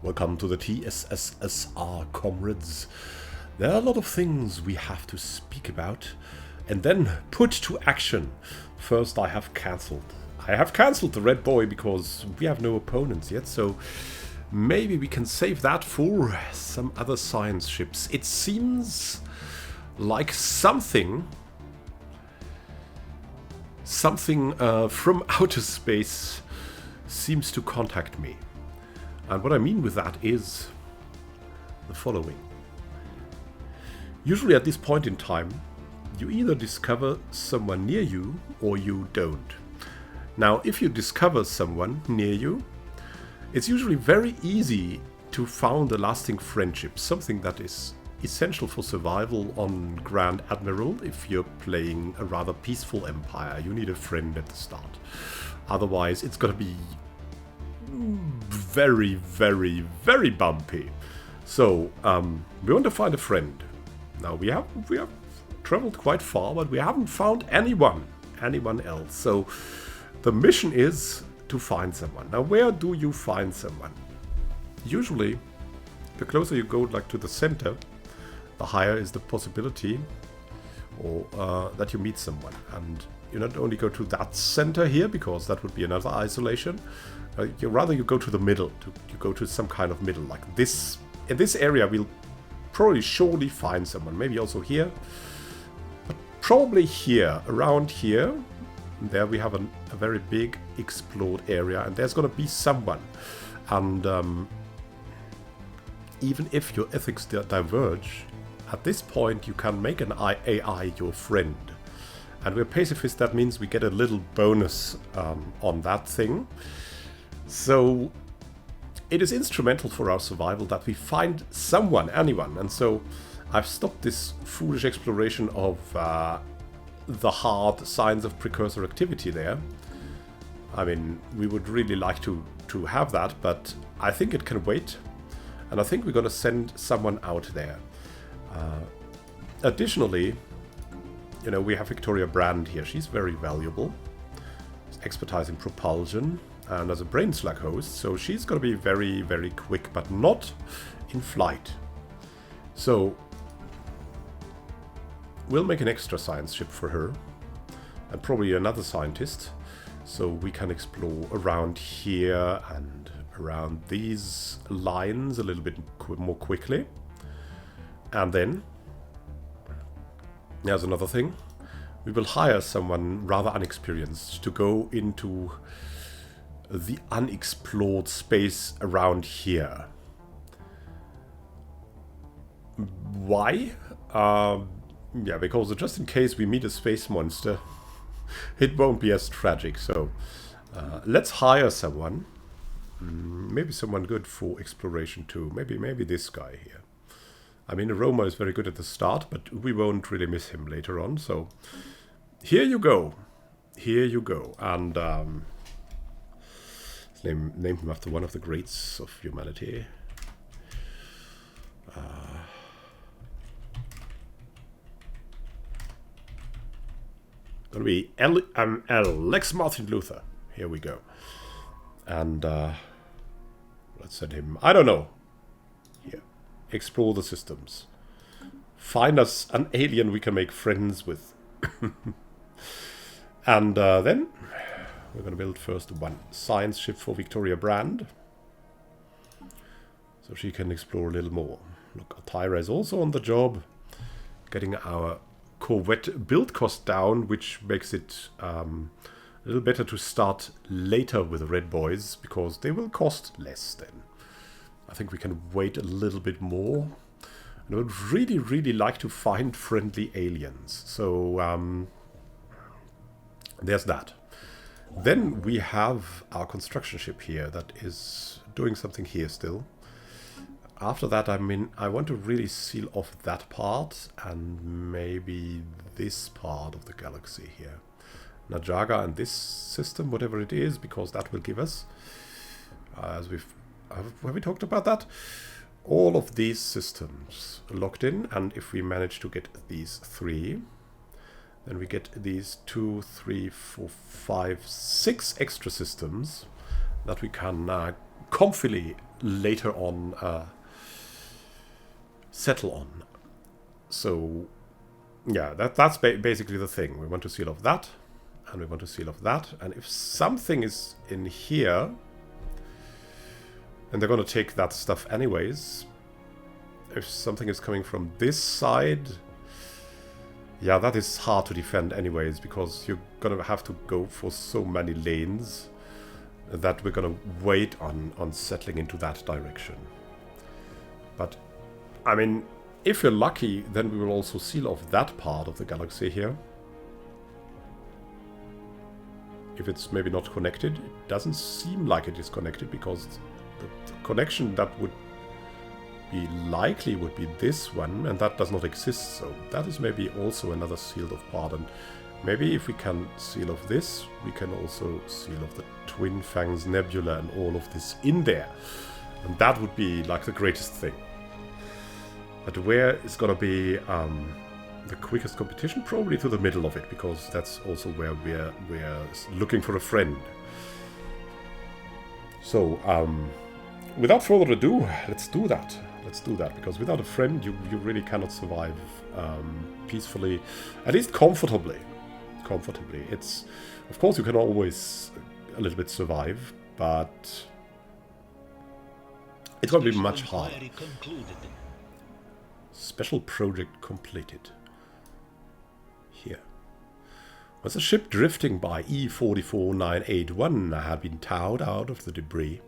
Welcome to the TSSSR, comrades. There are a lot of things we have to speak about and then put to action. First, I have cancelled the Red Boy because we have no opponents yet, so maybe we can save that for some other science ships. It seems like something from outer space seems to contact me. And what I mean with that is the following. Usually at this point in time, you either discover someone near you or you don't. Now, if you discover someone near you, it's usually very easy to found a lasting friendship, something that is essential for survival on Grand Admiral. If you're playing a rather peaceful empire, you need a friend at the start. Otherwise, it's gonna be very, very, very bumpy. So, we want to find a friend. Now, we have traveled quite far, but we haven't found anyone else. So, the mission is to find someone. Now, where do you find someone? Usually, the closer you go, like to the center, the higher is the possibility or that you meet someone. And you not only go to that center here, because that would be another isolation. You go to the middle. You go to some kind of middle, like this. In this area, we'll probably surely find someone. Maybe also here, but probably here, around here. There we have a very big explored area, and there's going to be someone. And even if your ethics diverge, at this point you can make an AI your friend. And we're pacifist, that means we get a little bonus on that thing. So it is instrumental for our survival that we find someone, anyone. And so I've stopped this foolish exploration of the hard signs of precursor activity there. I mean, we would really like to have that, but I think it can wait. And I think we're going to send someone out there. Additionally, you know, we have Victoria Brand here. She's very valuable. Expertise in propulsion and as a brain slug host. So she's going to be very, very quick, but not in flight. So we'll make an extra science ship for her. And probably another scientist. So we can explore around here and around these lines a little bit more quickly. And then there's another thing. We will hire someone rather unexperienced to go into the unexplored space around here. Why? Yeah, because just in case we meet a space monster, it won't be as tragic. So let's hire someone. Maybe someone good for exploration too. Maybe this guy here. I mean, Aroma is very good at the start, but we won't really miss him later on. So here you go. Here you go. And name him after one of the greats of humanity. Gonna be Lex Martin Luther. Here we go. And let's send him, I don't know. Here. Explore the systems. Find us an alien we can make friends with. And then we're going to build first one science ship for Victoria Brand. So she can explore a little more. Look, Tyra is also on the job. Getting our Corvette build cost down, which makes it a little better to start later with the Red Boys, because they will cost less then. I think we can wait a little bit more. And I would really, really like to find friendly aliens. So there's that. Then we have our construction ship here that is doing something here still. After that, I mean, I want to really seal off that part and maybe this part of the galaxy here. Najaga and this system, whatever it is, because that will give us, as have we talked about that? All of these systems locked in, and if we manage to get these 3, then we get these 2, 3, 4, 5, 6 extra systems that we can comfily later on settle on. So yeah, that's basically the thing. We want to seal off that, and we want to seal off that. And if something is in here, and they're going to take that stuff anyways. If something is coming from this side, yeah, that is hard to defend anyways, because you're going to have to go for so many lanes that we're going to wait on settling into that direction. But, I mean, if you're lucky, then we will also seal off that part of the galaxy here. If it's maybe not connected, it doesn't seem like it is connected, because the connection that would be likely would be this one, and that does not exist, so that is maybe also another sealed off part. And maybe if we can seal off this, we can also seal off the Twin Fangs Nebula and all of this in there, and that would be like the greatest thing. But where is gonna be the quickest competition? Probably to the middle of it, because that's also where we're looking for a friend. So without further ado, let's do that. Let's do that, because without a friend, you really cannot survive peacefully, at least comfortably. It's, of course, you can always a little bit survive, but it's going to be much harder. Special project completed. Here. Was a ship drifting by E44981 had been towed out of the debris.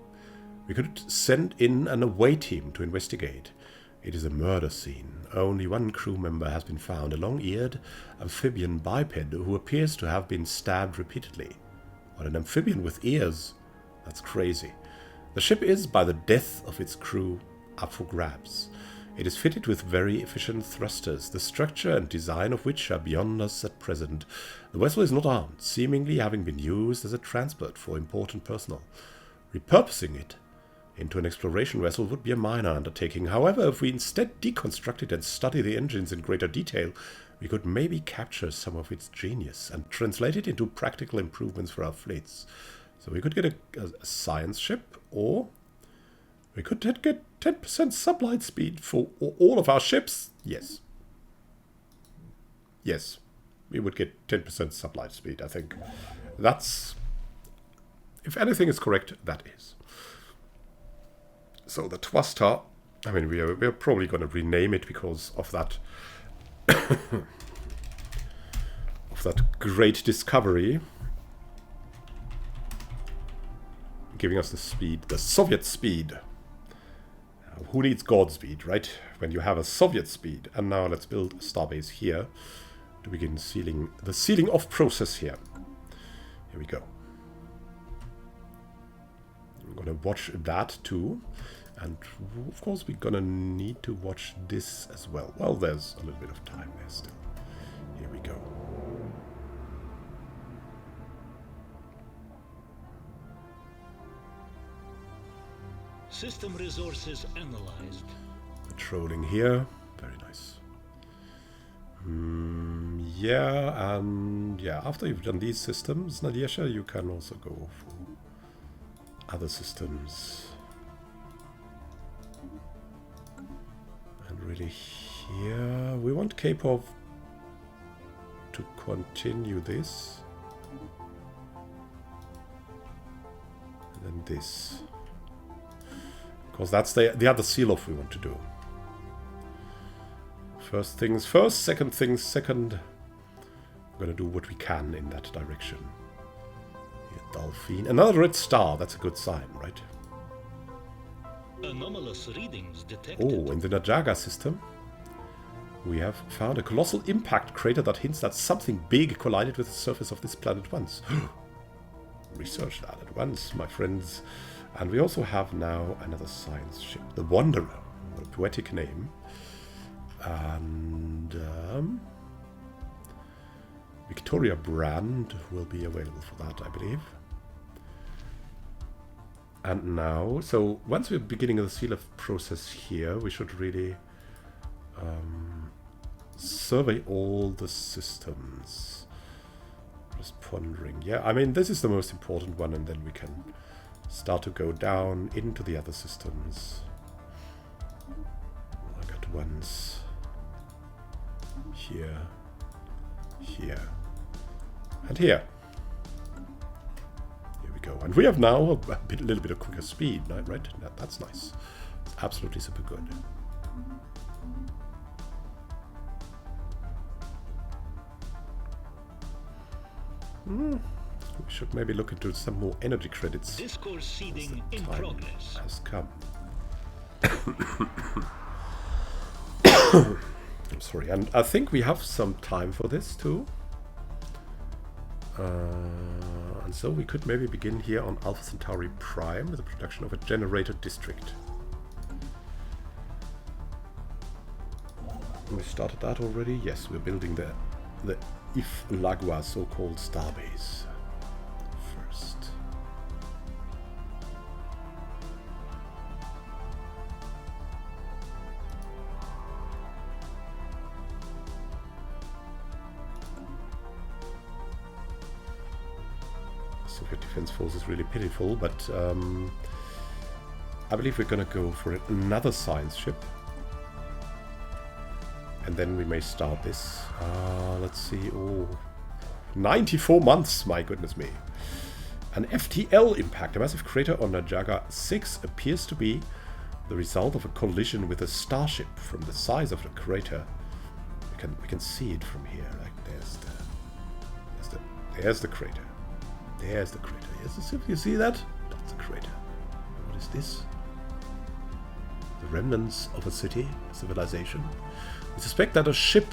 We could send in an away team to investigate. It is a murder scene. Only one crew member has been found, a long-eared amphibian biped who appears to have been stabbed repeatedly. What, an amphibian with ears? That's crazy. The ship is, by the death of its crew, up for grabs. It is fitted with very efficient thrusters, the structure and design of which are beyond us at present. The vessel is not armed, seemingly having been used as a transport for important personnel. Repurposing it into an exploration vessel would be a minor undertaking. However, if we instead deconstruct it and study the engines in greater detail, we could maybe capture some of its genius and translate it into practical improvements for our fleets. So we could get a science ship, or we could get 10% sublight speed for all of our ships. Yes. Yes, we would get 10% sublight speed, I think. That's, if anything is correct, that is. So the Twister, I mean, we're probably going to rename it because of that of that great discovery, giving us the speed, the Soviet speed. Who needs Godspeed, right? When you have a Soviet speed. And now let's build a starbase here to begin sealing the sealing off process here. Here we go. I'm gonna watch that too. And of course we're gonna need to watch this as well. Well, there's a little bit of time there still. Here we go. System resources analyzed. Patrolling here. Very nice. Yeah, and yeah, after you've done these systems, Nadisha, you can also go for other systems. And really here, we want K-pop to continue this. And then this. Because that's the other seal-off we want to do. First things first, second things second. We're going to do what we can in that direction. Here, Dolphin. Another red star, that's a good sign, right? Anomalous readings detected. Oh, in the Najaga system, we have found a colossal impact crater that hints that something big collided with the surface of this planet once. Research that at once, my friends. And we also have now another science ship, the Wanderer, what a poetic name. And Victoria Brand will be available for that, I believe. And now, so once we're beginning the seal-off process here, we should really survey all the systems. Just pondering. Yeah, I mean, this is the most important one, and then we can start to go down into the other systems. I got ones here, here, and here. Here we go. And we have now a little bit of quicker speed, right? That's nice. It's absolutely super good. We should maybe look into some more energy credits. Discourse seeding in progress. Has come. I'm sorry, and I think we have some time for this too. And so we could maybe begin here on Alpha Centauri Prime with the production of a generator district. We started that already. Yes, we're building the Iflagua so-called starbase first. Soviet Defense Force is really pitiful, but I believe we're gonna go for another science ship. And then we may start this. Let's see. Oh, 94 months. My goodness me. An FTL impact. A massive crater on Najaga 6 appears to be the result of a collision with a starship. From the size of the crater, we can see it from here. Like there's the crater. There's the crater. Yes, you see that? That's the crater. What is this? The remnants of a city, a civilization. We suspect that a ship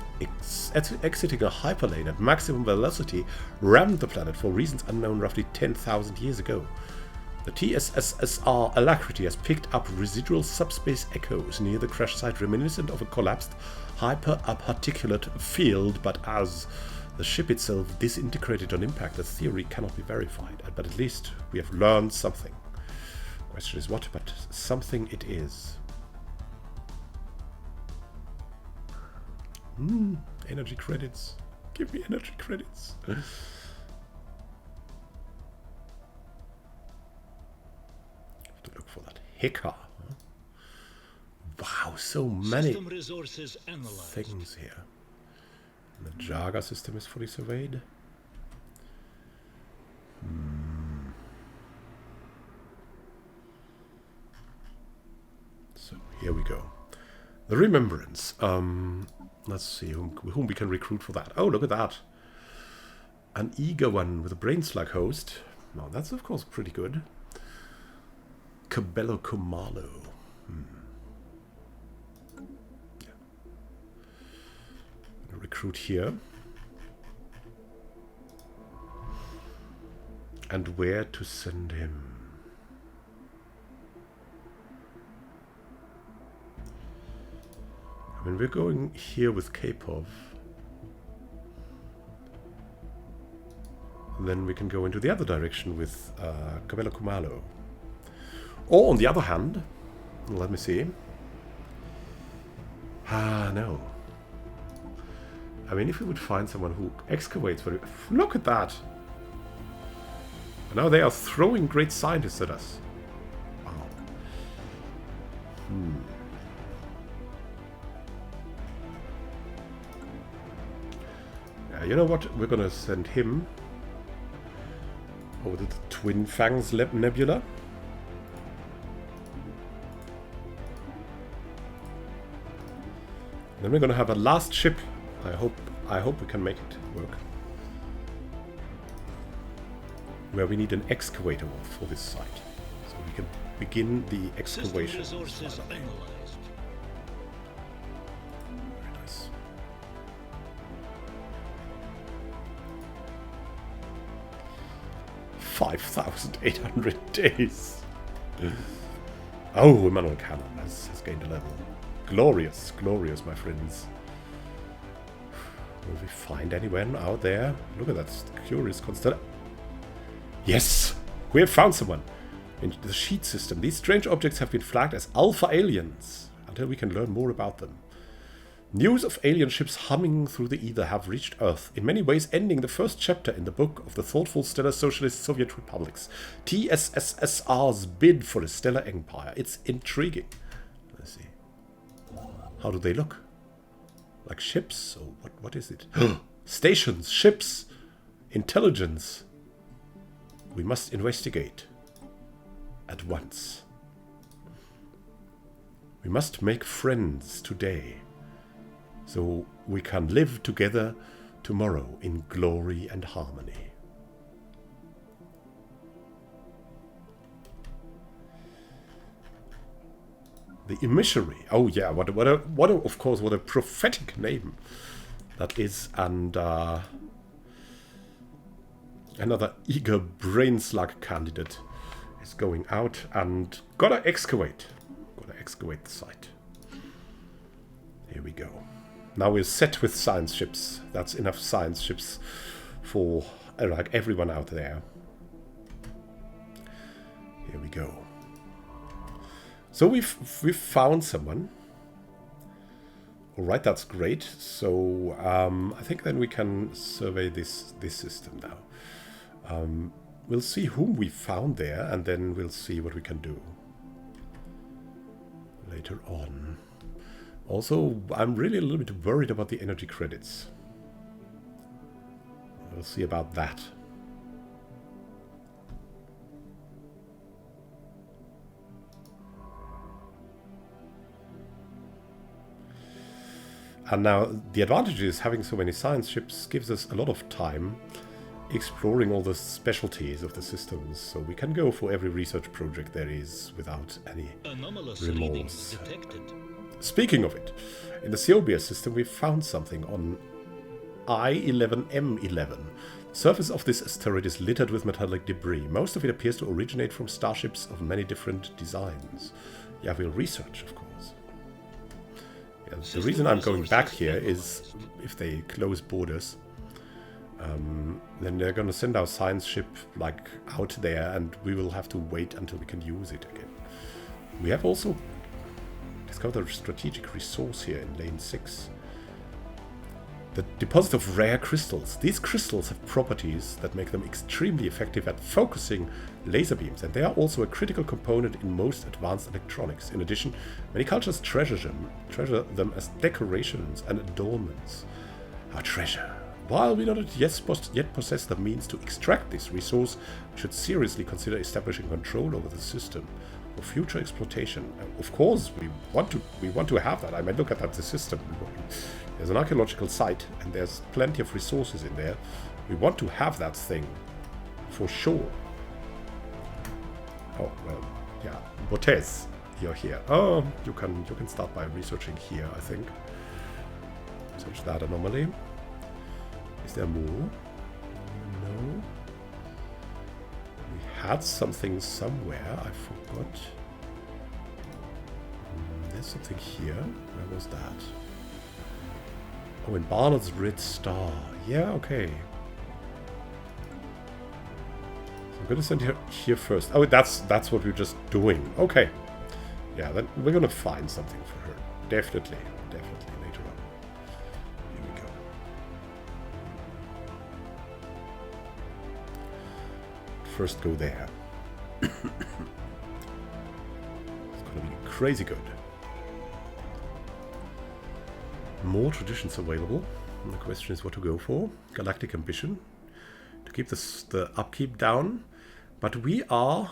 exiting a hyperlane at maximum velocity rammed the planet for reasons unknown roughly 10,000 years ago. The TSSSR Alacrity has picked up residual subspace echoes near the crash site reminiscent of a collapsed hyper-particulate field, but as the ship itself disintegrated on impact, the theory cannot be verified. But at least we have learned something. Question is what, but something it is. Energy credits. Give me energy credits. Have to look for that Hika. Wow, so many things here. The Jaga system is fully surveyed. So here we go. The Remembrance. Let's see whom we can recruit for that. Oh, look at that. An eager one with a brain slug host. Now, that's of course pretty good. Cabello Kumalo. Yeah. Recruit here. And where to send him? I mean, we're going here with Kapov. And then we can go into the other direction with Cabello Kumalo. Or on the other hand, let me see. No. I mean, if we would find someone who excavates for it. Look at that. And now they are throwing great scientists at us. Wow. You know what? We're gonna send him over to the Twin Fangs Nebula. Then we're gonna have a last ship. I hope we can make it work. Where we need an excavator for this site, so we can begin the excavation. Resources analyzed. Very nice. $5,800 days. Oh, Immanuel Can has gained a level. Glorious, glorious, my friends. Will we find anyone out there? Look at that curious constellation. Yes! We have found someone! In the sheet system, these strange objects have been flagged as alpha aliens until we can learn more about them. News of alien ships humming through the ether have reached Earth, in many ways ending the first chapter in the book of the thoughtful stellar socialist Soviet Republics, TSSSR's bid for a stellar empire. It's intriguing. Let's see. How do they look? Like ships? Or what is it? Stations, ships, intelligence. We must investigate. At once. We must make friends today, so we can live together tomorrow in glory and harmony. The emissary. Oh yeah, what a prophetic name that is, and another eager brain slug candidate is going out and gotta excavate the site. Here we go. Now we're set with science ships. That's enough science ships for like everyone out there. Here we go. So we've found someone. All right, that's great. So I think then we can survey this system now. We'll see whom we found there, and then we'll see what we can do later on. Also, I'm really a little bit worried about the energy credits. We'll see about that. And now, the advantage is having so many science ships gives us a lot of time exploring all the specialties of the systems, so we can go for every research project there is without any remorse. Speaking of it, in the Seobia system we found something on I-11M11. The surface of this asteroid is littered with metallic debris. Most of it appears to originate from starships of many different designs. Yeah, we'll research, of course. Yeah, the reason I'm going back here is if they close borders, then they're going to send our science ship like out there, and we will have to wait until we can use it again. We have also discovered a strategic resource here in lane 6. The deposit of rare crystals. These crystals have properties that make them extremely effective at focusing laser beams, and they are also a critical component in most advanced electronics. In addition, many cultures treasure them as decorations and adornments. Our treasure. While we don't yet possess the means to extract this resource, we should seriously consider establishing control over the system for future exploitation. Of course, we want to have that. I mean, look at that, the system. There's an archaeological site, and there's plenty of resources in there. We want to have that thing, for sure. Oh, well, yeah. Botez, you're here. Oh, you can start by researching here, I think. Research that anomaly. Is there more? No. We had something somewhere. I forgot. There's something here. Where was that? Oh, in Barnard's Red Star. Yeah, okay. So I'm gonna send her here first. Oh, that's what we're just doing. Okay. Yeah, then we're gonna find something for her. Definitely later on. Here we go. First go there. It's gonna be crazy good. More traditions available. And the question is what to go for. Galactic ambition. To keep the upkeep down. But we are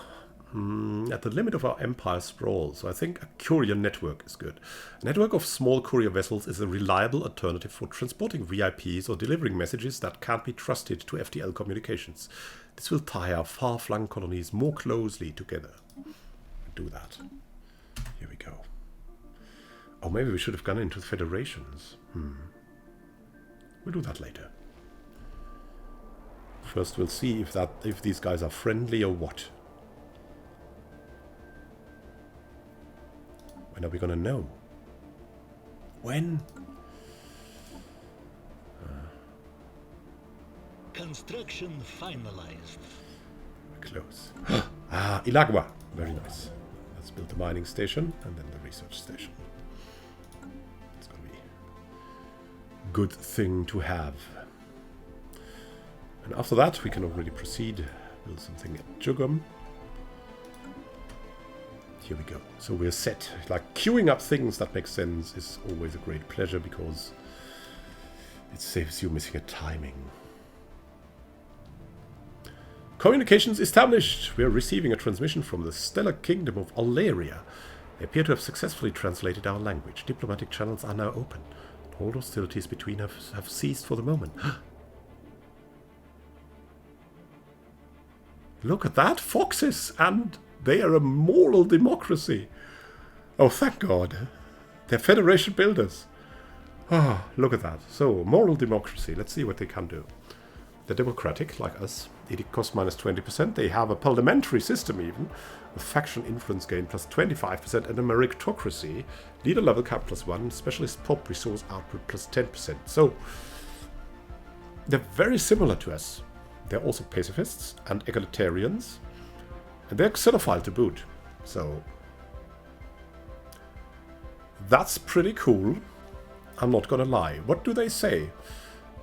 at the limit of our empire sprawl. So I think a courier network is good. A network of small courier vessels is a reliable alternative for transporting VIPs or delivering messages that can't be trusted to FTL communications. This will tie our far-flung colonies more closely together. Do that. Here we go. Oh, maybe we should have gone into federations. We'll do that later. First, we'll see if these guys are friendly or what. When are we gonna know? When? Construction finalized. Close. Ilagua. Very nice. Let's build the mining station and then the research station. It's gonna be good thing to have. And after that, we can already proceed. Build something at Jugum. Here we go. So we're set. Like, queuing up things that make sense is always a great pleasure because it saves you missing a timing. Communications established. We are receiving a transmission from the stellar kingdom of Alaria. They appear to have successfully translated our language. Diplomatic channels are now open. All hostilities between us have ceased for the moment. Look at that! Foxes! And they are a moral democracy. Oh, thank God. They're Federation builders. Ah, look at that. So, moral democracy. Let's see what they can do. They're democratic, like us. Edict cost minus 20%. They have a parliamentary system even. With faction influence gain plus 25% and a meritocracy. Leader level cap plus 1. Specialist pop resource output plus 10%. So, they're very similar to us. They're also pacifists and egalitarians. And they're xenophile to boot. So, that's pretty cool. I'm not gonna lie. What do they say?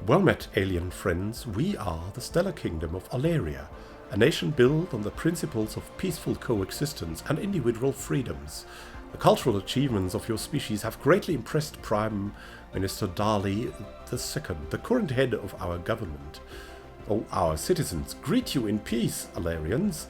Well met, alien friends. We are the stellar kingdom of Alaria, a nation built on the principles of peaceful coexistence and individual freedoms. The cultural achievements of your species have greatly impressed Prime Minister Dali II, the current head of our government. Oh, our citizens greet you in peace, Alarians.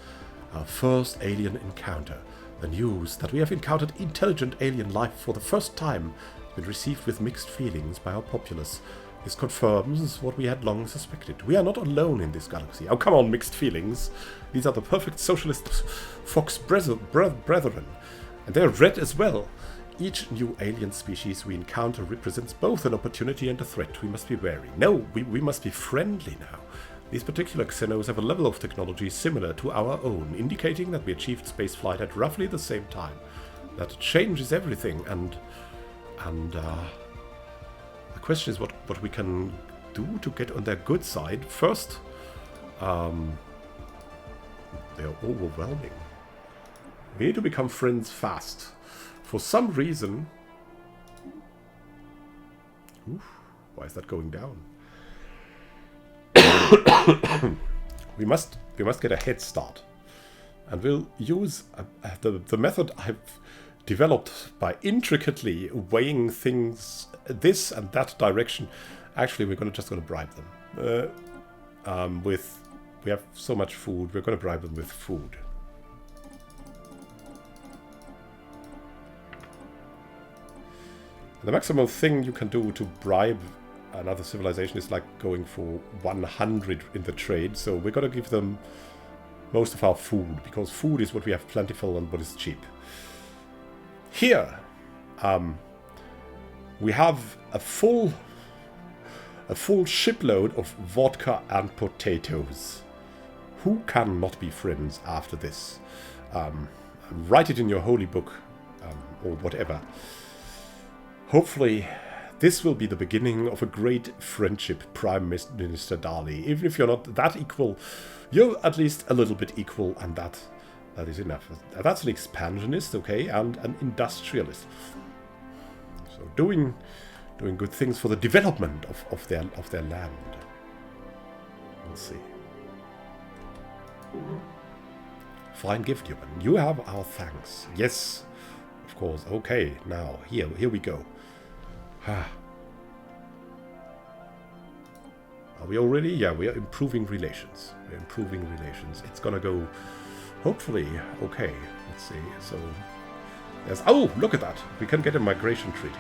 Our first alien encounter. The news that we have encountered intelligent alien life for the first time has been received with mixed feelings by our populace. This confirms what we had long suspected. We are not alone in this galaxy. Oh, come on, mixed feelings. These are the perfect socialist fox brethren. And they're red as well. Each new alien species we encounter represents both an opportunity and a threat. We must be wary. No, we must be friendly now. These particular Xenos have a level of technology similar to our own, indicating that we achieved spaceflight at roughly the same time. That changes everything, and the question is what we can do to get on their good side. First, they are overwhelming. We need to become friends fast. For some reason... Oof, why is that going down? we must get a head start. And we'll use the method I've developed by intricately weighing things this and that direction. Actually, we're just gonna bribe them. We have so much food, we're gonna bribe them with food. The maximum thing you can do to bribe another civilization is like going for 100 in the trade. So we're gonna give them most of our food, because food is what we have plentiful and what is cheap. Here, we have a full shipload of vodka and potatoes. Who can not be friends after this? Write it in your holy book, or whatever. Hopefully, this will be the beginning of a great friendship, Prime Minister Dali. Even if you're not that equal, you're at least a little bit equal, and that is enough. That's an expansionist, okay, and an industrialist. So doing good things for the development of their land. We'll see. Fine gift, human. You have our thanks. Yes, of course. Okay, now here we go. Are we already? Yeah, we are improving relations. We're improving relations. It's gonna go, hopefully, okay. Let's see. So, there's... Oh, look at that. We can get a migration treaty.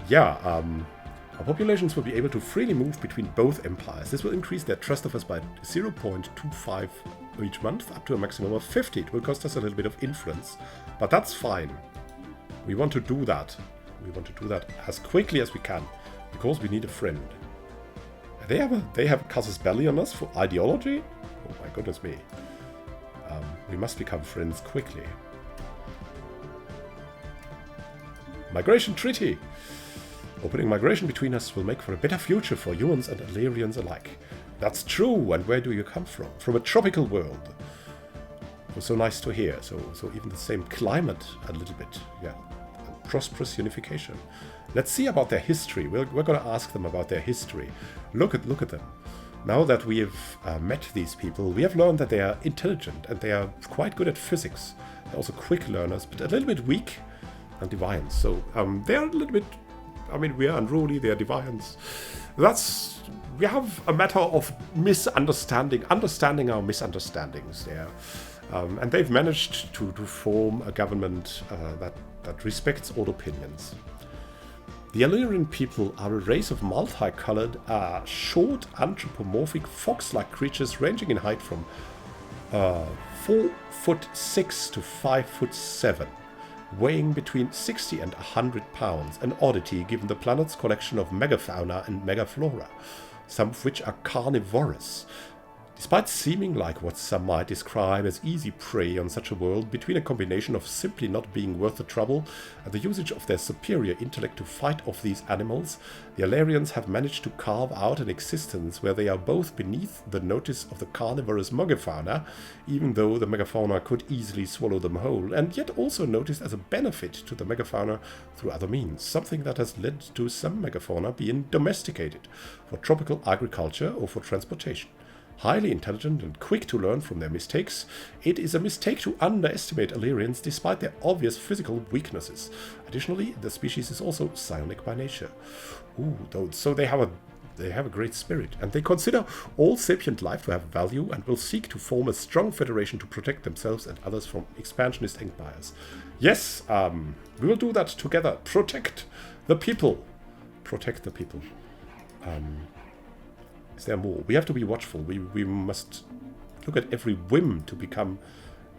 Yeah, our populations will be able to freely move between both empires. This will increase their trust of us by 0.25 each month, up to a maximum of 50. It will cost us a little bit of influence, but that's fine. We want to do that. We want to do that as quickly as we can, because we need a friend. They have a casus belli on us for ideology? Oh my goodness me. We must become friends quickly. Migration treaty! Opening migration between us will make for a better future for humans and Alarians alike. That's true, and where do you come from? From a tropical world. It was so nice to hear. So even the same climate a little bit, yeah. Prosperous unification. Let's see about their history. We're going to ask them about their history. Look at them. Now that we have met these people, we have learned that they are intelligent and they are quite good at physics. They're also quick learners, but a little bit weak and deviant. So they are a little bit... I mean, we are unruly, they are deviants. We have a matter of understanding our misunderstandings there. And they've managed to form a government that respects all opinions. The Illyrian people are a race of multicolored, short, anthropomorphic, fox-like creatures ranging in height from 4'6" to 5'7", weighing between 60 and 100 pounds, an oddity given the planet's collection of megafauna and megaflora, some of which are carnivorous. Despite seeming like what some might describe as easy prey on such a world, between a combination of simply not being worth the trouble and the usage of their superior intellect to fight off these animals, the Illyrians have managed to carve out an existence where they are both beneath the notice of the carnivorous megafauna, even though the megafauna could easily swallow them whole, and yet also noticed as a benefit to the megafauna through other means, something that has led to some megafauna being domesticated for tropical agriculture or for transportation. Highly intelligent and quick to learn from their mistakes, it is a mistake to underestimate Illyrians despite their obvious physical weaknesses. Additionally, the species is also psionic by nature. So they have a great spirit, and they consider all sapient life to have value and will seek to form a strong federation to protect themselves and others from expansionist empires. Yes, we will do that together. Protect the people. Protect the people. Is there more? We have to be watchful. We must look at every whim to become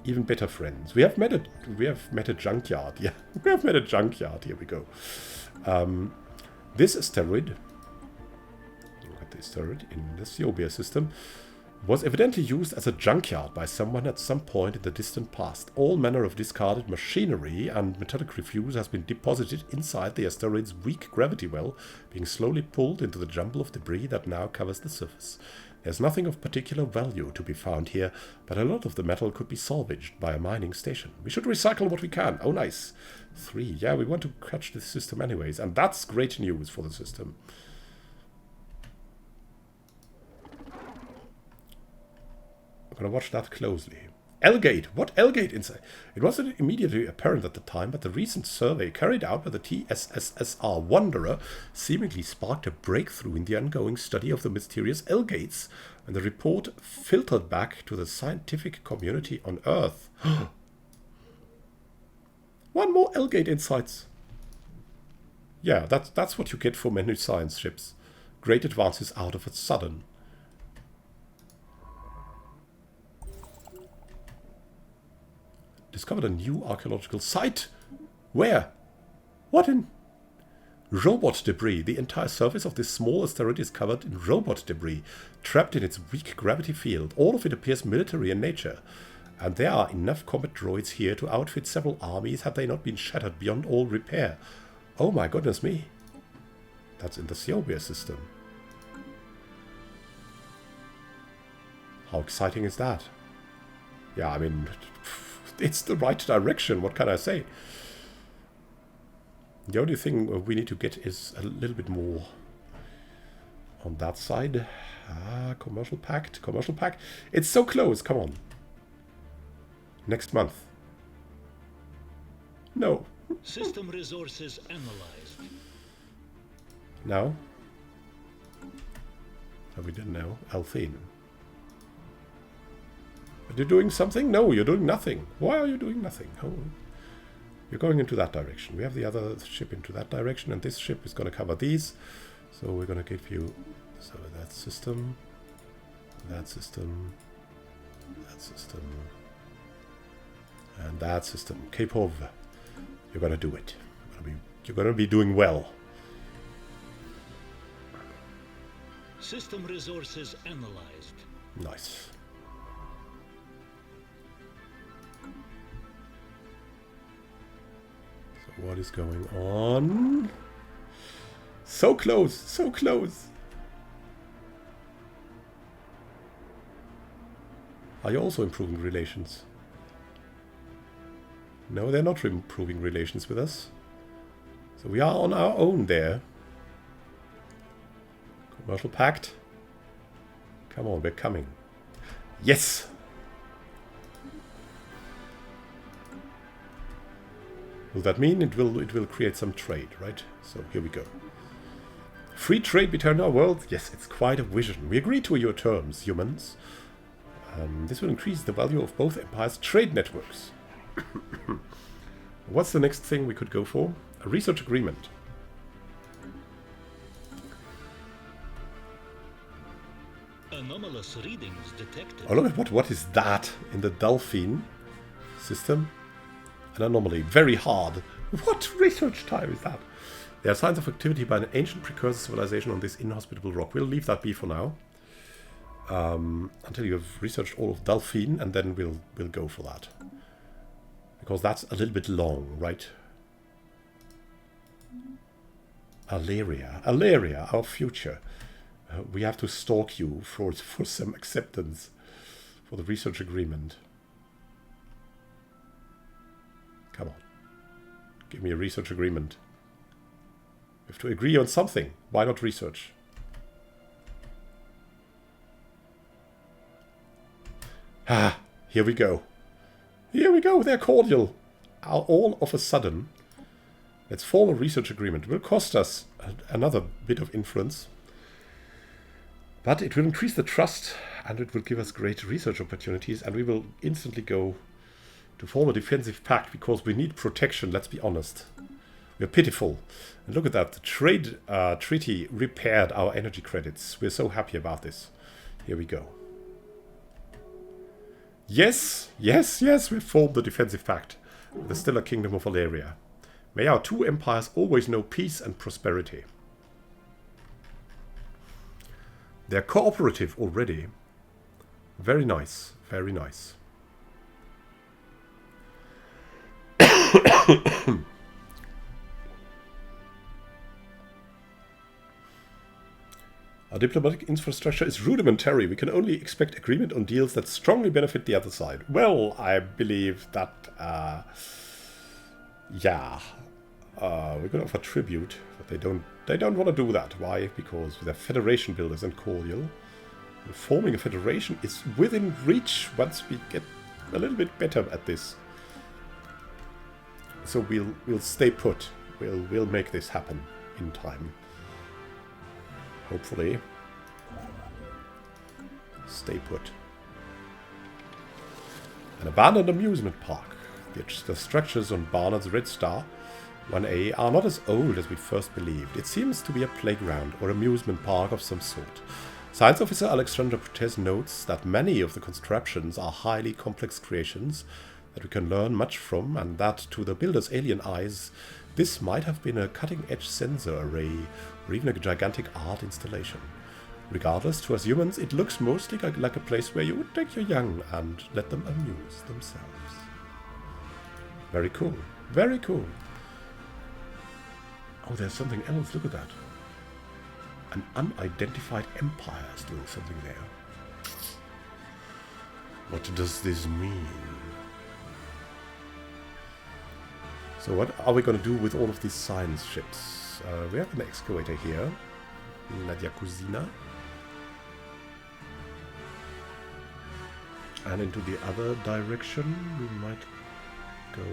even better friends. We have met a junkyard. Yeah, we have met a junkyard. Here we go. This asteroid, look at the asteroid in the Soviet system, was evidently used as a junkyard by someone at some point in the distant past. All manner of discarded machinery and metallic refuse has been deposited inside the asteroid's weak gravity well, being slowly pulled into the jumble of debris that now covers the surface. There's nothing of particular value to be found here, but a lot of the metal could be salvaged by a mining station. We should recycle what we can. Oh, nice. 3. Yeah, we want to catch this system anyways, and that's great news for the system. I'm going to watch that closely. L-gate. What L-gate inside? It wasn't immediately apparent at the time, but the recent survey carried out by the TSSSR Wanderer seemingly sparked a breakthrough in the ongoing study of the mysterious L-gates, and the report filtered back to the scientific community on Earth. One more L-gate insights. Yeah, that's what you get for many science ships. Great advances out of a sudden. Discovered a new archaeological site. Where? What in? Robot debris. The entire surface of this small asteroid is covered in robot debris, trapped in its weak gravity field. All of it appears military in nature. And there are enough combat droids here to outfit several armies had they not been shattered beyond all repair. Oh my goodness me. That's in the Soviet system. How exciting is that? Yeah, I mean... it's the right direction, what can I say? The only thing we need to get is a little bit more on that side. Commercial pact. It's so close, come on. Next month. No. System resources analyzed. No. No, we didn't know. Althene. Are you doing something? No, you're doing nothing. Why are you doing nothing? Oh, you're going into that direction. We have the other ship into that direction, and this ship is going to cover these. So we're going to give you that system, that system, that system, and that system. Kapov, you're going to do it. You're going to be doing well. System resources analyzed. Nice. What is going on? So close, so close. Are you also improving relations? No, they're not improving relations with us. So we are on our own there. Commercial pact. Come on, we're coming. Yes! Will that mean it will create some trade, right? So here we go. Free trade between our worlds? Yes, it's quite a vision. We agree to your terms, humans. This will increase the value of both empires' trade networks. What's the next thing we could go for? A research agreement. Anomalous readings detected. Oh, look at what is that in the Delphine system? An anomaly. Very hard. What research time is that? There are signs of activity by an ancient precursor civilization on this inhospitable rock. We'll leave that be for now. Until you have researched all of Delphine, and then we'll go for that. Because that's a little bit long, right? Alaria, our future. We have to stalk you for some acceptance for the research agreement. Come on. Give me a research agreement. We have to agree on something. Why not research? Ah, here we go. Here we go. They're cordial. All of a sudden. Let's form a research agreement. It will cost us another bit of influence. But it will increase the trust, and it will give us great research opportunities, and we will instantly go to form a defensive pact, because we need protection, let's be honest. We're pitiful. And look at that. The trade treaty repaired our energy credits. We're so happy about this. Here we go. Yes, yes, yes, we formed the defensive pact with the Stellar Kingdom of Valeria. May our two empires always know peace and prosperity. They're cooperative already. Very nice, very nice. Our diplomatic infrastructure is rudimentary. We can only expect agreement on deals that strongly benefit the other side. Well, I believe that, yeah, we're going to offer tribute, but they don't want to do that. Why? Because they're federation builders and cordial. And forming a federation is within reach once we get a little bit better at this. So we'll stay put. We'll make this happen in time. Hopefully. Stay put. An abandoned amusement park. The structures on Barnard's Red Star 1A are not as old as we first believed. It seems to be a playground or amusement park of some sort. Science Officer Alexandra Protes notes that many of the constructions are highly complex creations that we can learn much from, and that to the builder's alien eyes, this might have been a cutting-edge sensor array or even a gigantic art installation. Regardless, to us humans, it looks mostly like a place where you would take your young and let them amuse themselves. Very cool. Very cool. Oh, there's something else. Look at that. An unidentified empire is doing something there. What does this mean? So what are we going to do with all of these science ships? We have an excavator here. Nadia Kuzina. And into the other direction, we might go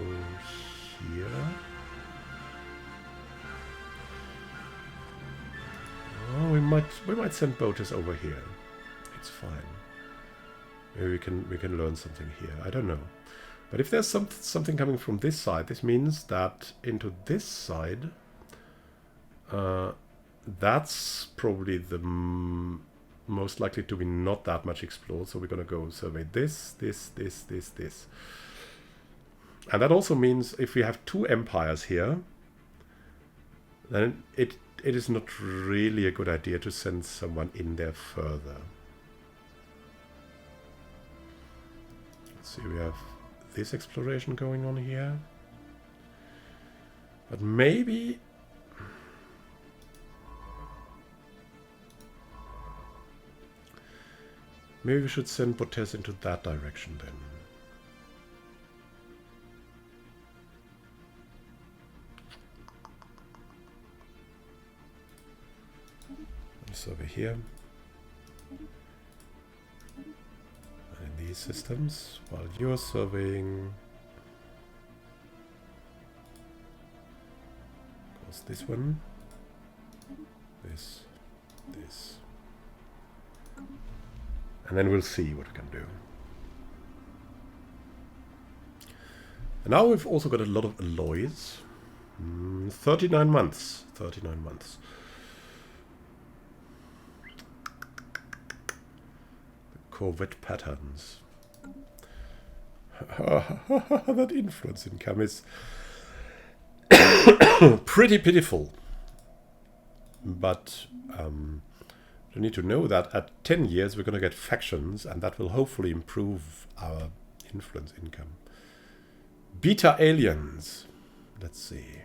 here. Oh, we might send boaters over here. It's fine. Maybe we can learn something here. I don't know. But if there's something coming from this side, this means that into this side, that's probably the most likely to be not that much explored. So we're going to go survey this. And that also means if we have two empires here, then it is not really a good idea to send someone in there further. Let's see, we have this exploration going on here. But maybe we should send Botes into that direction then. survey here. And in these systems, while you're surveying, of course, this one, this. And then we'll see what we can do. And now we've also got a lot of alloys. 39 months. 39 months. The Corvette patterns. That influence income is pretty pitiful. But you need to know that at 10 years we're going to get factions, and that will hopefully improve our influence income. Beta aliens. Let's see.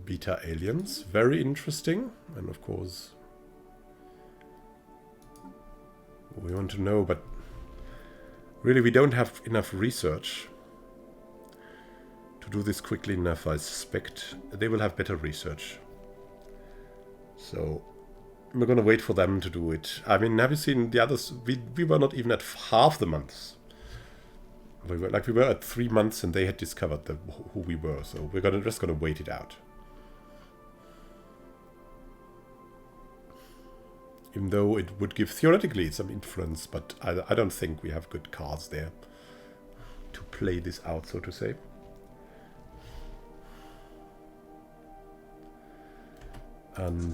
Beta aliens. Very interesting. And of course, we want to know, but really we don't have enough research to do this quickly enough, I suspect. They will have better research. So we're going to wait for them to do it. I mean, have you seen the others? We were not even at half the months. We were at 3 months and they had discovered who we were. So we're just going to wait it out. Even though it would give theoretically some influence, but I don't think we have good cards there to play this out, so to say. And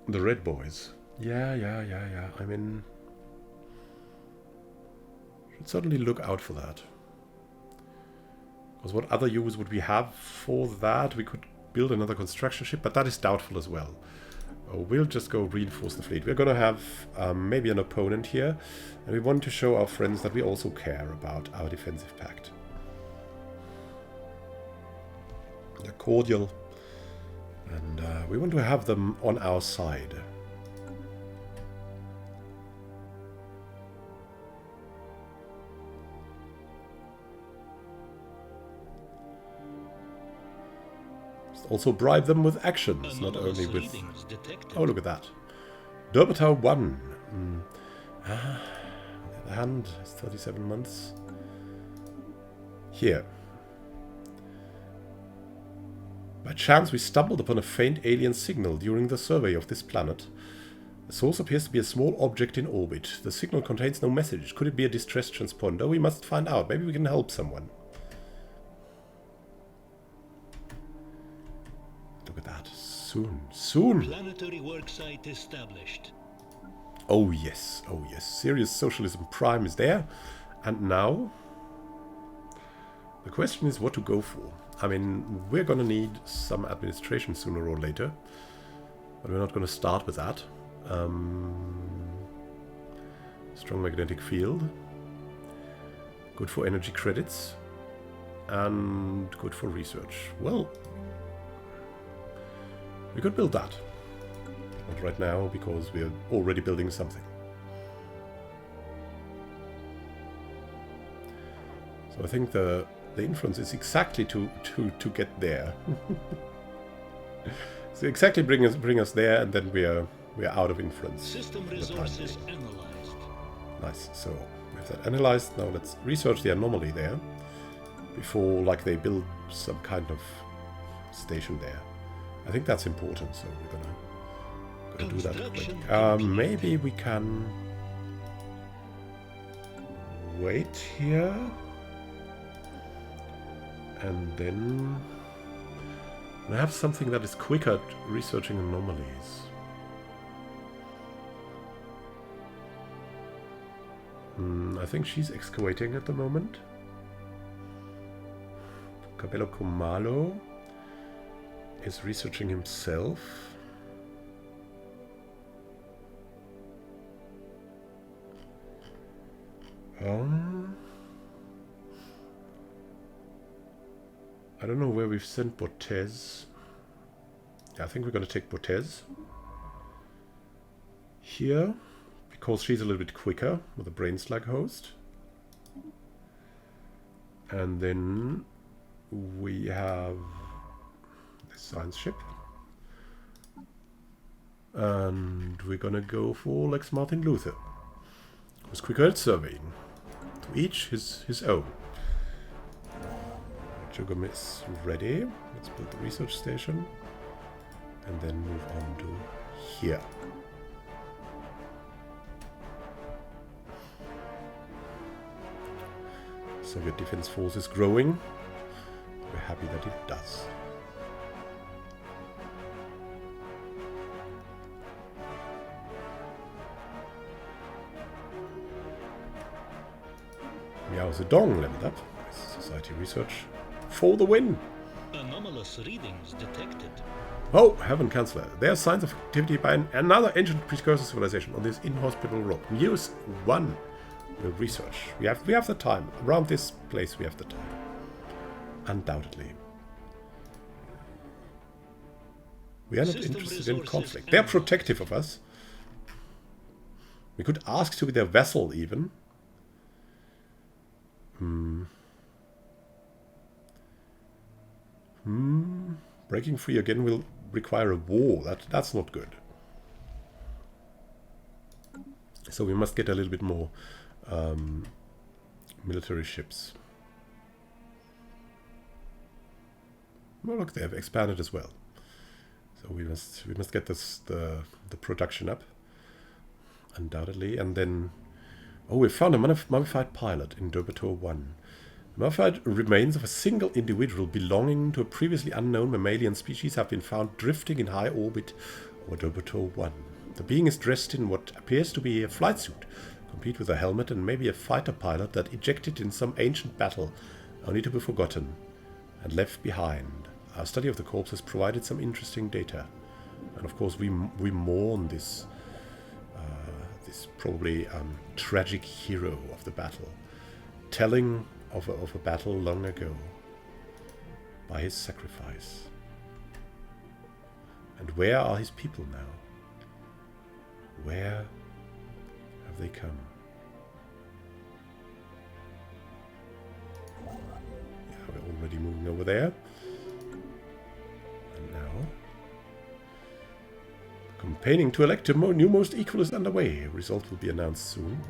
the red boys. Yeah. I mean, should certainly look out for that. Because what other use would we have for that? We could build another construction ship, but that is doubtful as well. We'll just go reinforce the fleet. We're going to have maybe an opponent here, and we want to show our friends that we also care about our defensive pact. They're cordial, and we want to have them on our side. Also bribe them with actions, not only with... Oh, look at that. Derbatar 1. On the other hand, it's 37 months. Here. By chance, we stumbled upon a faint alien signal during the survey of this planet. The source appears to be a small object in orbit. The signal contains no message. Could it be a distress transponder? We must find out. Maybe we can help someone. Look at that. Soon. Planetary worksite established. Oh yes. Serious Socialism Prime is there. And now the question is what to go for. I mean, we're going to need some administration sooner or later, but we're not going to start with that. Strong magnetic field, good for energy credits, and good for research. Well, we could build that. Not right now, because we're already building something. So I think the influence is exactly to get there. So exactly bring us there, and then we're out of influence. System resources analyzed. Nice. So we have that analyzed. Now let's research the anomaly there before, like, they build some kind of station there. I think that's important. So we're gonna do that quick. Maybe we can wait here. And then I have something that is quicker at researching anomalies. I think she's excavating at the moment. Cabello Comalo is researching himself. I don't know where we've sent Bortez. Yeah, I think we're going to take Bortez here, because she's a little bit quicker with a brain slug host. And then we have the science ship. And we're gonna go for Lex Martin Luther, who's quicker at surveying. To each his own. Jugum is ready. Let's build the research station. And then move on to here. Soviet Defense Force is growing. We're happy that it does. Miao Zedong leveled up. Society research for the win. Anomalous readings detected. Oh, Heaven Chancellor. There are signs of activity by another ancient precursor civilization on this inhospitable rock. News 1 will research. We have the time. Around this place we have the time. Undoubtedly. We are not interested in conflict. They are protective of us. We could ask to be their vassal even. Breaking free again will require a war. That's not good. So we must get a little bit more military ships. Well, look, they have expanded as well. So we must get the production up, undoubtedly, and then we found a mummified pilot in Dobator 1. The mummified remains of a single individual belonging to a previously unknown mammalian species have been found drifting in high orbit over Dobator 1. The being is dressed in what appears to be a flight suit, complete with a helmet and maybe a fighter pilot that ejected in some ancient battle, only to be forgotten and left behind. Our study of the corpse has provided some interesting data, and of course we mourn this probably tragic hero of the battle, telling of a battle long ago by his sacrifice. And where are his people now? Where have they come? Yeah, we're already moving over there. And now, campaigning to elect a new most equal is underway. Result will be announced soon.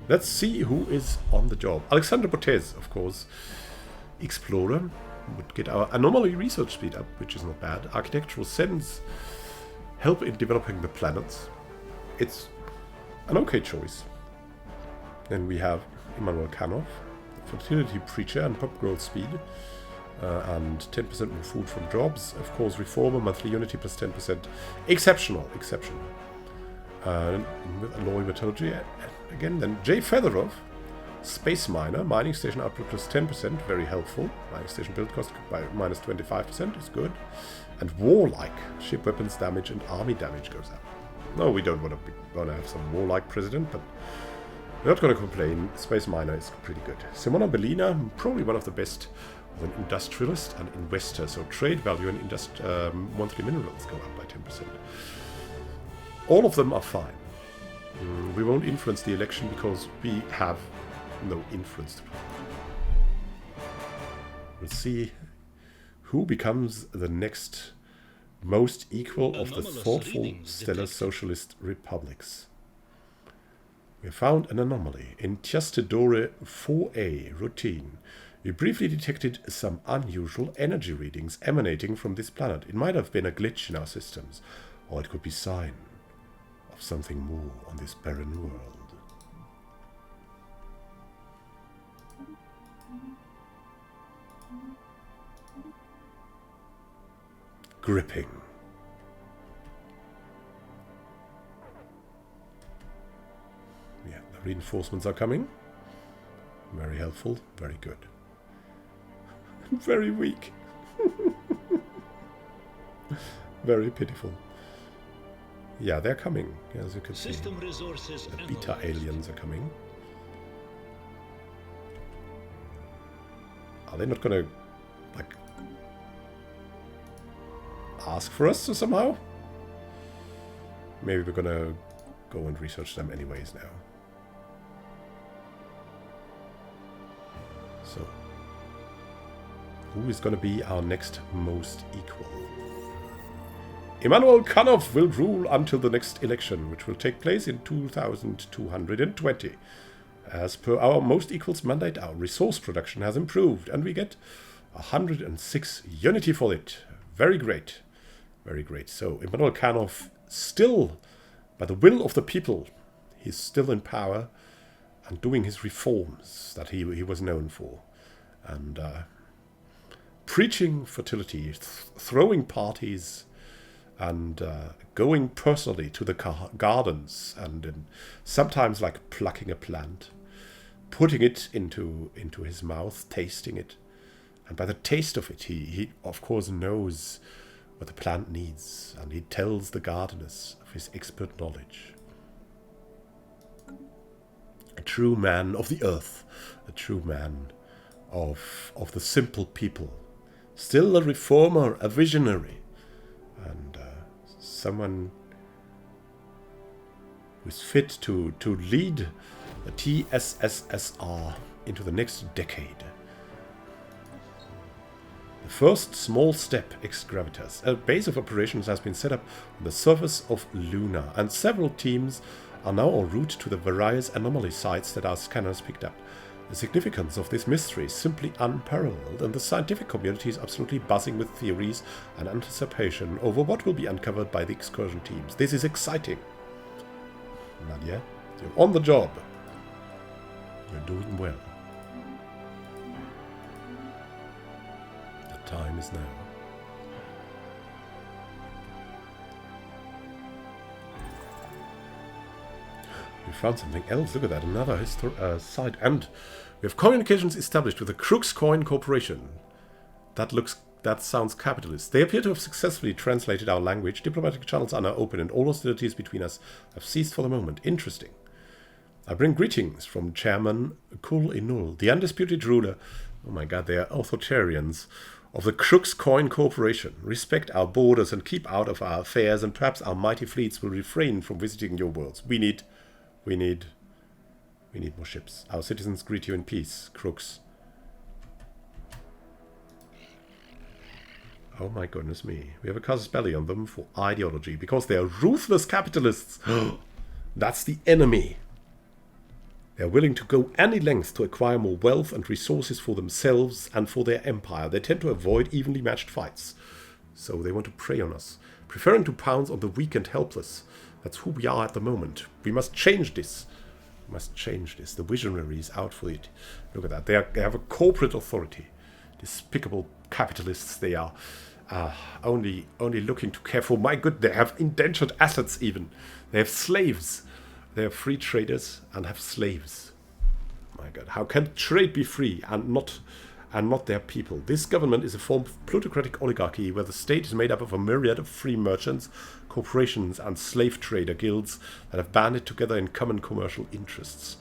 Let's see who is on the job. Alexander Botez, of course. Explorer. Would get our anomaly research speed up, which is not bad. Architectural sense. Help in developing the planets. It's an okay choice. Then we have Immanuel Can, fertility preacher and pop growth speed. And 10% more food from jobs. Of course, reformer, monthly unity plus 10%. Exceptional. With alloy metallurgy. Again, then J. Featherov, space miner, mining station output plus 10%, very helpful. Mining station build cost by minus 25% is good. And warlike, ship weapons damage and army damage goes up. No, we don't want to have some warlike president, but we're not going to complain. Space miner is pretty good. Simona Bellina, probably one of the best of an industrialist and investor, so trade value and monthly minerals go up by 10%. All of them are fine. We won't influence the election because we have no influence. We'll see who becomes the next most equal of the thoughtful stellar socialist republics. We found an anomaly in Tiastedore 4A routine. We briefly detected some unusual energy readings emanating from this planet. It might have been a glitch in our systems, or it could be a sign of something more on this barren world. Gripping. Yeah, the reinforcements are coming. Very helpful, very good. Very weak. Very pitiful. Yeah, they're coming, as you can see. System resources The beta aliens are coming. Are they not gonna, like, ask for us somehow? Maybe we're gonna go and research them anyways now. So, who is going to be our next most equal. Immanuel Can will rule until the next election, which will take place in 2220. As per our most equals mandate, our resource production has improved, and we get 106 unity for it. Very great. Very great. So, Immanuel Can, still, by the will of the people, he's still in power and doing his reforms that he was known for. And preaching fertility, throwing parties, and going personally to the gardens, and sometimes like plucking a plant, putting it into his mouth, tasting it. And by the taste of it, he of course knows what the plant needs, and he tells the gardeners of his expert knowledge. A true man of the earth, a true man of the simple people, still a reformer, a visionary, and someone who is fit to lead the TSSSR into the next decade. The first small step, ex gravitas. A base of operations has been set up on the surface of Luna, and several teams are now en route to the various anomaly sites that our scanners picked up. The significance of this mystery is simply unparalleled, and the scientific community is absolutely buzzing with theories and anticipation over what will be uncovered by the excursion teams. This is exciting. Nadia, you're on the job. You're doing well. The time is now. We found something else. Look at that, another site. And we have communications established with the Crooks Coin Corporation. That sounds capitalist. They appear to have successfully translated our language. Diplomatic channels are now open, and all hostilities between us have ceased for the moment. Interesting. I bring greetings from Chairman Kul Inul, the undisputed ruler. Oh my god, they are authoritarians of the Crooks Coin Corporation. Respect our borders and keep out of our affairs, and perhaps our mighty fleets will refrain from visiting your worlds. We need more ships. Our citizens greet you in peace, Crooks. Oh my goodness me. We have a casus belli on them for ideology, because they are ruthless capitalists. That's the enemy. They are willing to go any length to acquire more wealth and resources for themselves and for their empire. They tend to avoid evenly matched fights. So they want to prey on us, preferring to pounce on the weak and helpless. That's who we are at the moment. We must change this. We must change this. The visionary is out for it. Look at that. They have a corporate authority. Despicable capitalists they are. Only looking to care for my good. They have indentured assets even. They have slaves. They are free traders and have slaves. My God, how can trade be free and not their people? This government is a form of plutocratic oligarchy where the state is made up of a myriad of free merchants, corporations, and slave trader guilds that have banded together in common commercial interests.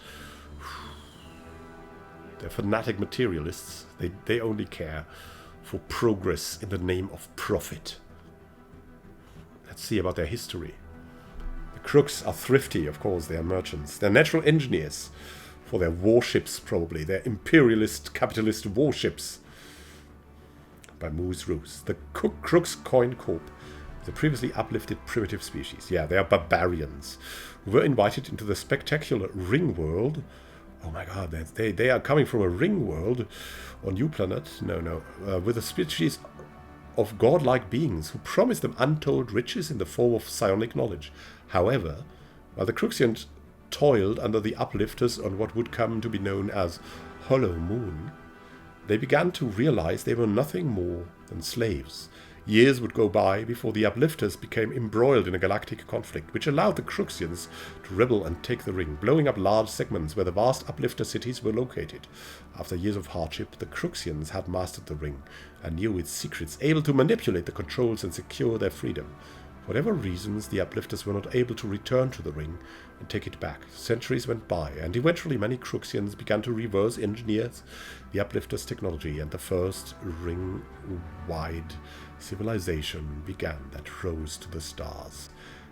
They're fanatic materialists. They only care for progress in the name of profit. Let's see about their history. The crooks are thrifty, of course, they are merchants. They're natural engineers for their warships, probably. They're imperialist, capitalist warships. By Moose Roos. The Crooks Coin Corp. The previously uplifted primitive species. Yeah, they are barbarians who were invited into the spectacular ring world. Oh my god, they are coming from a ring world on New Planet. No. With a species of godlike beings who promise them untold riches in the form of psionic knowledge. However, while the Crooksians toiled under the uplifters on what would come to be known as Hollow Moon, they began to realize they were nothing more than slaves. Years would go by before the uplifters became embroiled in a galactic conflict, which allowed the Crooksians to rebel and take the ring, blowing up large segments where the vast uplifter cities were located. After years of hardship, the Crooksians had mastered the ring and knew its secrets, able to manipulate the controls and secure their freedom. For whatever reasons, the uplifters were not able to return to the ring and take it back. Centuries went by, and eventually many Crooksians began to reverse engineer the uplifters' technology, and the first ring-wide civilization began that rose to the stars.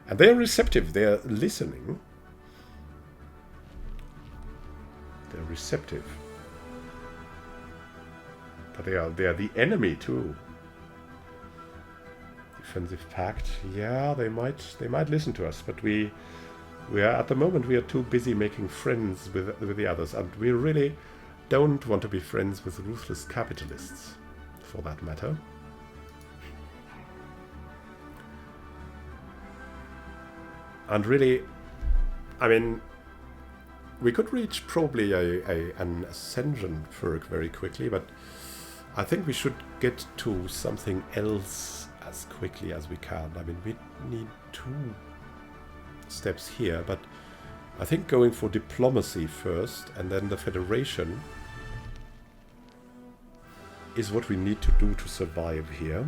And they are receptive, they are listening. They're receptive. But they are the enemy too. Defensive pact. Yeah, they might listen to us, but we are at the moment we are too busy making friends with the others, and we really don't want to be friends with ruthless capitalists, for that matter. And really, I mean, we could reach probably an ascension perk very quickly, but I think we should get to something else as quickly as we can. I mean, we need 2 steps here, but I think going for diplomacy first and then the Federation is what we need to do to survive here.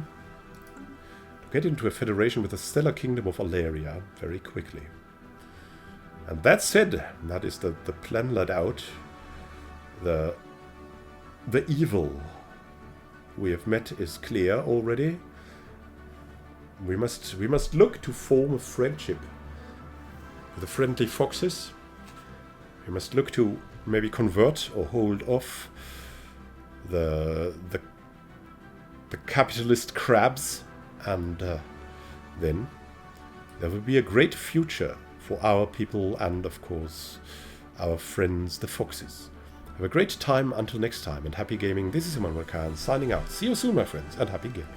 To get into a federation with the stellar kingdom of Alaria very quickly. And that said, that is the plan laid out. The evil we have met is clear already. We must look to form a friendship with the friendly foxes. We must look to maybe convert or hold off the capitalist crabs, and then there will be a great future for our people and, of course, our friends, the foxes. Have a great time until next time, and happy gaming. This is Immanuel Can signing out. See you soon, my friends, and happy gaming.